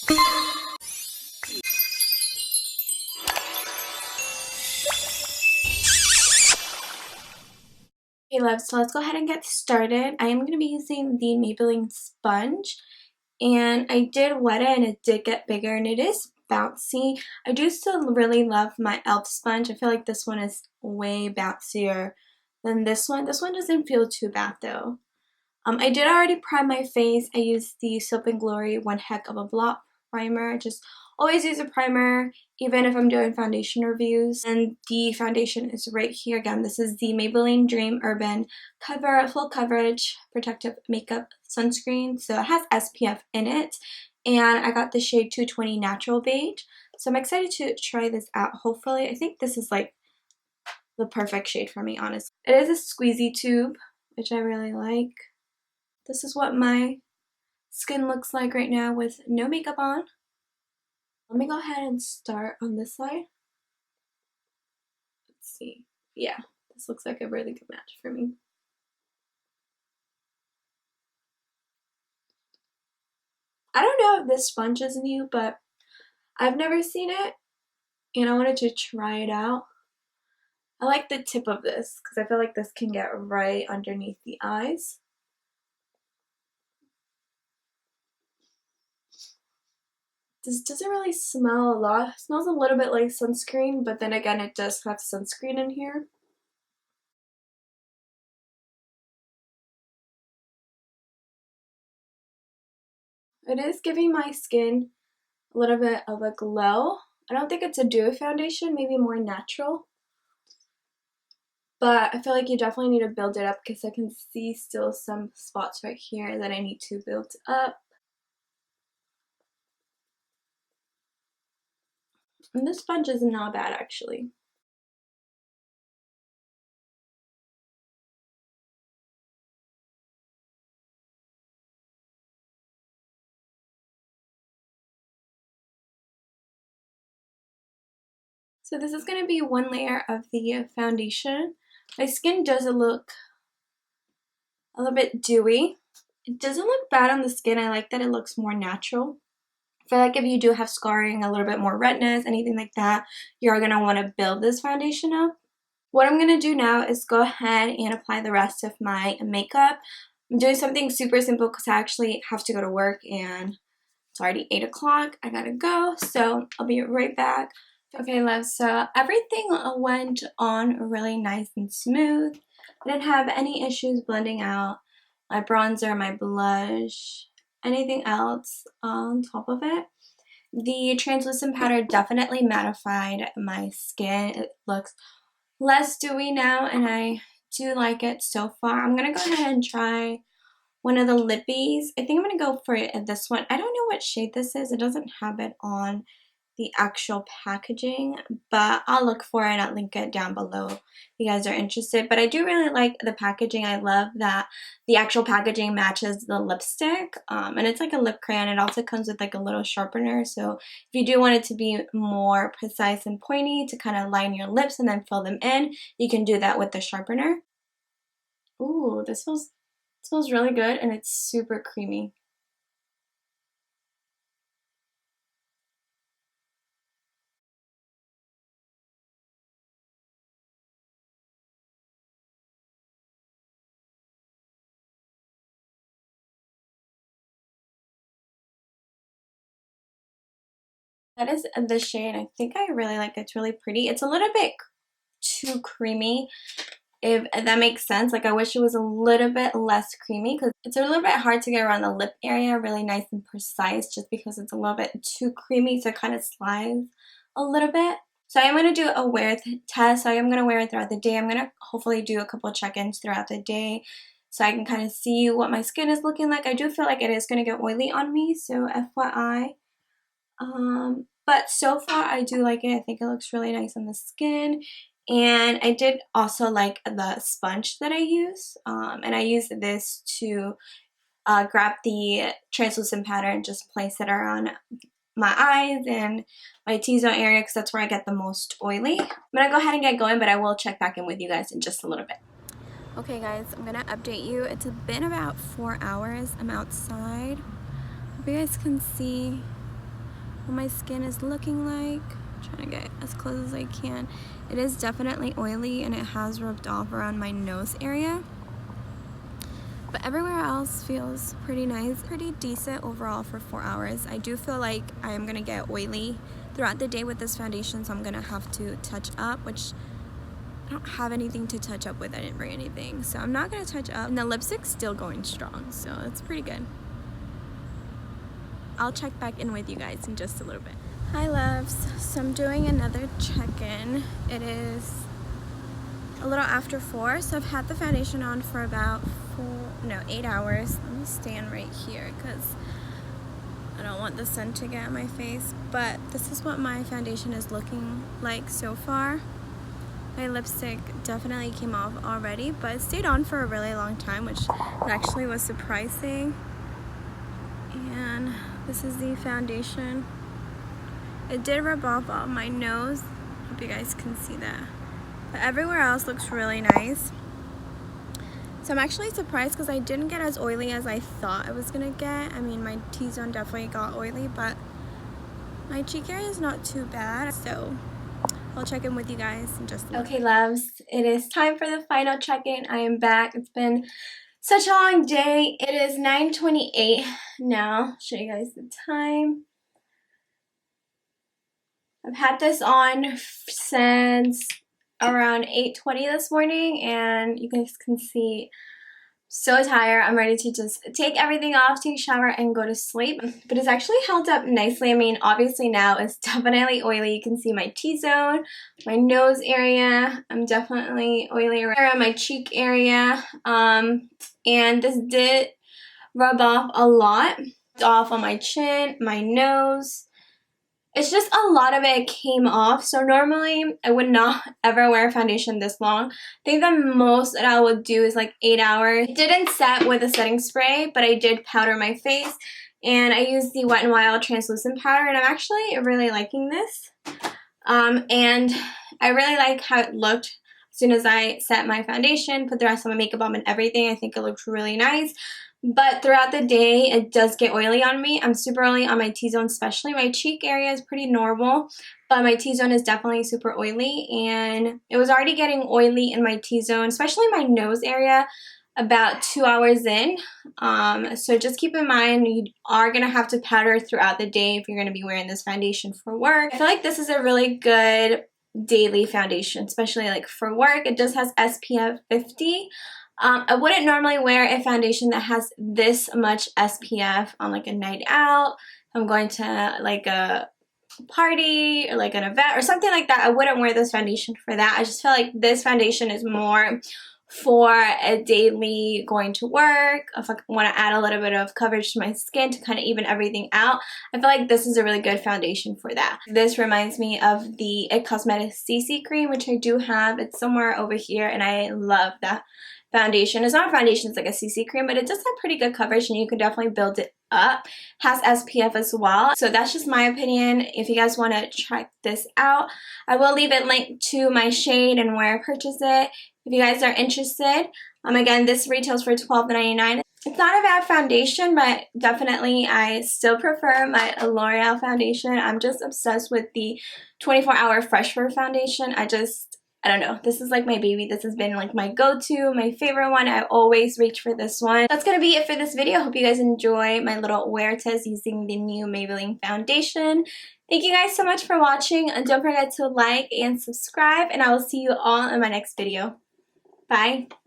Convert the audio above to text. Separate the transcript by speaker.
Speaker 1: Hey loves, so let's go ahead and get started. I am going to be using the Maybelline sponge, and I did wet it and it did get bigger and it is bouncy. I do still really love my e.l.f. sponge. I feel like this one is way bouncier than this one. This one doesn't feel too bad though. I did already prime my face. I used the Soap & Glory One Heck of a Blot primer. I just always use a primer even if I'm doing foundation reviews. And the foundation is right here. Again, this is the Maybelline Dream Urban Full Coverage Protective Makeup Sunscreen. So it has SPF in it. And I got the shade 220 Natural Beige. So I'm excited to try this out. Hopefully, I think this is like the perfect shade for me, honestly. It is a squeezy tube, which I really like. This is what my skin looks like right now with no makeup on. Let me go ahead and start on this side. Let's see. Yeah, this looks like a really good match for me. I don't know if this sponge is new, but I've never seen it, and I wanted to try it out. I like the tip of this because I feel like this can get right underneath the eyes. This doesn't really smell a lot. It smells a little bit like sunscreen, but then again, it does have sunscreen in here. It is giving my skin a little bit of a glow. I don't think it's a dewy foundation, maybe more natural. But I feel like you definitely need to build it up because I can see still some spots right here that I need to build up. And this sponge is not bad actually. So this is going to be one layer of the foundation. My skin does look a little bit dewy. It doesn't look bad on the skin. I like that it looks more natural. I feel like if you do have scarring, a little bit more redness, anything like that, you're going to want to build this foundation up. What I'm going to do now is go ahead and apply the rest of my makeup. I'm doing something super simple because I actually have to go to work and it's already 8 o'clock. I gotta go, so I'll be right back. Okay, love, so everything went on really nice and smooth. I didn't have any issues blending out my bronzer, my blush, anything else on top of it. The translucent powder definitely mattified my skin. It looks less dewy now, and I do like it so far. I'm gonna go ahead and try one of the lippies. I think I'm gonna go for this one. I don't know what shade this is. It doesn't have it on the actual packaging, but I'll look for it and I'll link it down below if you guys are interested. But I do really like the packaging. I love that the actual packaging matches the lipstick, and it's like a lip crayon. It also comes with like a little sharpener, so if you do want it to be more precise and pointy to kind of line your lips and then fill them in, you can do that with the sharpener. Ooh, this smells really good and it's super creamy. That is the shade. I think I really like it. It's really pretty. It's a little bit too creamy, if that makes sense. Like, I wish it was a little bit less creamy because it's a little bit hard to get around the lip area really nice and precise just because it's a little bit too creamy, so it kind of slides a little bit. So I'm going to do a wear test. So I'm going to wear it throughout the day. I'm going to hopefully do a couple check-ins throughout the day so I can kind of see what my skin is looking like. I do feel like it is going to get oily on me, so FYI. But so far I do like it. I think it looks really nice on the skin. And I did also like the sponge that I use. And I use this to grab the translucent powder and just place it around my eyes and my T-zone area because that's where I get the most oily. I'm going to go ahead and get going, but I will check back in with you guys in just a little bit. Okay guys, I'm going to update you. It's been about 4 hours. I'm outside. Hope you guys can see what my skin is looking like. I'm trying to get as close as I can. It is definitely oily and it has rubbed off around my nose area. But everywhere else feels pretty nice. Pretty decent overall for 4 hours. I do feel like I am going to get oily throughout the day with this foundation, so I'm going to have to touch up, which I don't have anything to touch up with. I didn't bring anything, so I'm not going to touch up. And the lipstick's still going strong, so it's pretty good. I'll check back in with you guys in just a little bit. Hi loves, so I'm doing another check-in. It is a little after 4, so I've had the foundation on for about 8 hours. Let me stand right here because I don't want the sun to get on my face, but this is what my foundation is looking like so far. My lipstick definitely came off already, but it stayed on for a really long time, which actually was surprising. And this is the foundation. It did rub off on my nose. Hope you guys can see that. But everywhere else looks really nice. So I'm actually surprised because I didn't get as oily as I thought I was gonna get. I mean, my T-zone definitely got oily, but my cheek area is not too bad. So I'll check in with you guys in just a minute. Okay, loves, it is time for the final check-in. I am back. It's been such a long day. It is 9:28 now. I'll show you guys the time. I've had this on since around 8:20 this morning, and you guys can see so tired. I'm ready to just take everything off, take a shower, and go to sleep. But it's actually held up nicely. I mean, obviously now it's definitely oily. You can see my T-zone, my nose area. I'm definitely oily around my cheek area. And this did rub off a lot. Off on my chin, my nose. It's just a lot of it came off. So normally I would not ever wear foundation this long. I think the most that I would do is like 8 hours. It didn't set with a setting spray, but I did powder my face. And I used the Wet n Wild translucent powder, and I'm actually really liking this. And I really like how it looked as soon as I set my foundation, put the rest of my makeup on and everything. I think it looked really nice. But throughout the day, it does get oily on me. I'm super oily on my T-zone especially. My cheek area is pretty normal, but my T-zone is definitely super oily. And it was already getting oily in my T-zone, especially my nose area, about 2 hours in. So just keep in mind, you are going to have to powder throughout the day if you're going to be wearing this foundation for work. I feel like this is a really good daily foundation, especially like for work. It just has SPF 50. I wouldn't normally wear a foundation that has this much SPF on like a night out. If I'm going to like a party or like an event or something like that, I wouldn't wear this foundation for that. I just feel like this foundation is more for a daily going to work. If I want to add a little bit of coverage to my skin to kind of even everything out, I feel like this is a really good foundation for that. This reminds me of the It Cosmetics CC cream, which I do have. It's somewhere over here, and I love that foundation. It's not a foundation, it's like a CC cream, but it does have pretty good coverage and you can definitely build it up. Has SPF as well. So that's just my opinion. If you guys want to check this out, I will leave it linked to my shade and where I purchased it if you guys are interested. Again, this retails for $12.99. It's not a bad foundation, but definitely I still prefer my L'Oreal foundation. I'm just obsessed with the 24-hour Fresh Wear foundation. I don't know. This is like my baby. This has been like my go-to, my favorite one. I always reach for this one. That's going to be it for this video. Hope you guys enjoy my little wear test using the new Maybelline foundation. Thank you guys so much for watching. And don't forget to like and subscribe. And I will see you all in my next video. Bye.